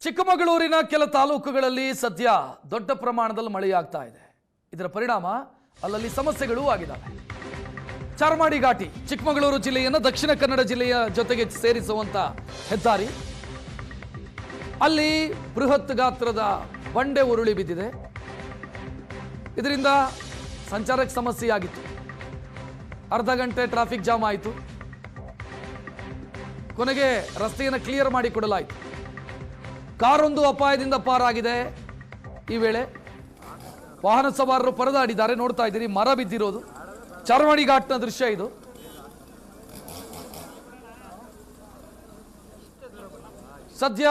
ಚಿಕ್ಕಮಗಳೂರಿನ ಕೆಲ ತಾಲೂಕುಗಳಲ್ಲಿ ಸದ್ಯ ದೊಡ್ಡ ಪ್ರಮಾಣದಲ್ಲಿ ಮಳೆಯಾಗ್ತಾ ಇದೆ. ಇದರ ಪರಿಣಾಮ ಅಲ್ಲಲ್ಲಿ ಸಮಸ್ಯೆಗಳು ಆಗಿದ್ದಾವೆ. ಚಾರ್ಮಾಡಿ ಘಾಟಿ ಚಿಕ್ಕಮಗಳೂರು ಜಿಲ್ಲೆಯನ್ನು ದಕ್ಷಿಣ ಕನ್ನಡ ಜಿಲ್ಲೆಯ ಜೊತೆಗೆ ಸೇರಿಸುವಂತ ಹೆದ್ದಾರಿ, ಅಲ್ಲಿ ಬೃಹತ್ ಗಾತ್ರದ ಬಂಡೆ ಉರುಳಿ ಬಿದ್ದಿದೆ. ಇದರಿಂದ ಸಂಚಾರಕ್ಕೆ ಸಮಸ್ಯೆಯಾಗಿತ್ತು. ಅರ್ಧ ಗಂಟೆ ಟ್ರಾಫಿಕ್ ಜಾಮ್ ಆಯಿತು. ಕೊನೆಗೆ ರಸ್ತೆಯನ್ನು ಕ್ಲಿಯರ್ ಮಾಡಿಕೊಡಲಾಯಿತು. ಕಾರೊಂದು ಅಪಾಯದಿಂದ ಪಾರಾಗಿದೆ. ಈ ವೇಳೆ ವಾಹನ ಸವಾರರು ಪರದಾಡಿದ್ದಾರೆ. ನೋಡ್ತಾ ಇದ್ದೀರಿ, ಮರ ಬಿದ್ದಿರೋದು ಚಾರ್ಮಾಡಿ ಘಾಟ್ನ ದೃಶ್ಯ ಇದು. ಸದ್ಯ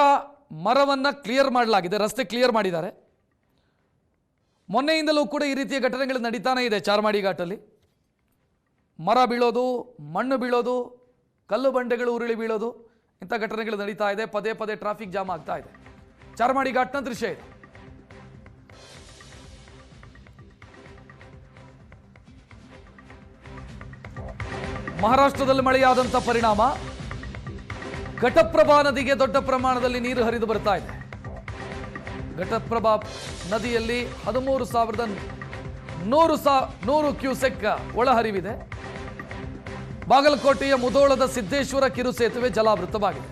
ಮರವನ್ನ ಕ್ಲಿಯರ್ ಮಾಡಲಾಗಿದೆ, ರಸ್ತೆ ಕ್ಲಿಯರ್ ಮಾಡಿದ್ದಾರೆ. ಮೊನ್ನೆಯಿಂದಲೂ ಕೂಡ ಈ ರೀತಿಯ ಘಟನೆಗಳು ನಡೀತಾನೆ ಇದೆ. ಚಾರ್ಮಾಡಿ ಘಾಟಲ್ಲಿ ಮರ ಬೀಳೋದು, ಮಣ್ಣು ಬೀಳೋದು, ಕಲ್ಲು ಬಂಡೆಗಳು ಉರುಳಿ ಬೀಳೋದು, ಇಂಥ ಘಟನೆಗಳು ನಡೀತಾ ಇದೆ. ಪದೇ ಪದೇ ಟ್ರಾಫಿಕ್ ಜಾಮ್ ಆಗ್ತಾ ಇದೆ. ಚಾರ್ಮಾಡಿ ಘಾಟ್ನ ದೃಶ್ಯ ಇದೆ. ಮಹಾರಾಷ್ಟ್ರದಲ್ಲಿ ಮಳೆಯಾದಂಥ ಪರಿಣಾಮ ಘಟಪ್ರಭಾ ನದಿಗೆ ದೊಡ್ಡ ಪ್ರಮಾಣದಲ್ಲಿ ನೀರು ಹರಿದು ಬರ್ತಾ ಇದೆ. ಘಟಪ್ರಭಾ ನದಿಯಲ್ಲಿ 13,100 ಕ್ಯೂಸೆಕ್ ಒಳಹರಿವಿದೆ. ಬಾಗಲಕೋಟೆಯ ಮುಧೋಳದ ಸಿದ್ದೇಶ್ವರ ಕಿರು ಸೇತುವೆ ಜಲಾವೃತವಾಗಿದೆ.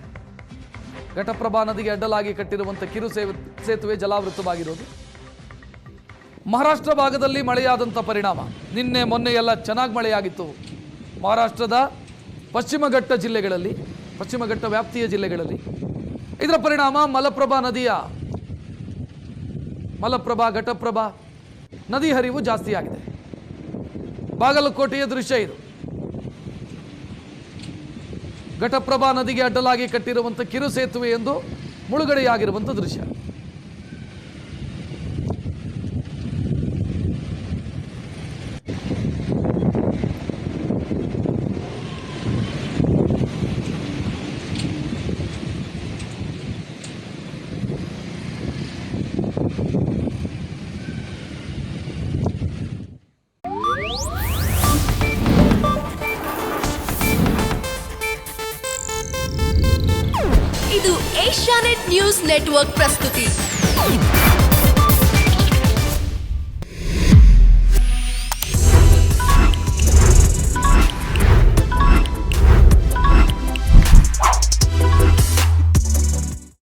ಘಟಪ್ರಭಾ ನದಿಗೆ ಅಡ್ಡಲಾಗಿ ಕಟ್ಟಿರುವಂಥ ಕಿರು ಸೇತುವೆ ಜಲಾವೃತವಾಗಿರೋದು. ಮಹಾರಾಷ್ಟ್ರ ಭಾಗದಲ್ಲಿ ಮಳೆಯಾದಂಥ ಪರಿಣಾಮ ನಿನ್ನೆ ಮೊನ್ನೆ ಎಲ್ಲ ಚೆನ್ನಾಗಿ ಮಳೆಯಾಗಿತ್ತು. ಮಹಾರಾಷ್ಟ್ರದ ಪಶ್ಚಿಮ ಘಟ್ಟ ಜಿಲ್ಲೆಗಳಲ್ಲಿ, ಪಶ್ಚಿಮ ಘಟ್ಟ ವ್ಯಾಪ್ತಿಯ ಜಿಲ್ಲೆಗಳಲ್ಲಿ ಇದರ ಪರಿಣಾಮ ಮಲಪ್ರಭಾ ಘಟಪ್ರಭಾ ನದಿ ಹರಿವು ಜಾಸ್ತಿಯಾಗಿದೆ. ಬಾಗಲಕೋಟೆಯ ದೃಶ್ಯ ಇದು. ಘಟಪ್ರಭಾ ನದಿಗೆ ಅಡ್ಡಲಾಗಿ ಕಟ್ಟಿರುವಂಥ ಕಿರು ಸೇತುವೆ ಎಂದು ಮುಳುಗಡೆಯಾಗಿರುವಂಥ ದೃಶ್ಯ. ಇದು ಏಷ್ಯಾನೆಟ್ ನ್ಯೂಸ್ ನೆಟ್ವರ್ಕ್ ಪ್ರಸ್ತುತಿ.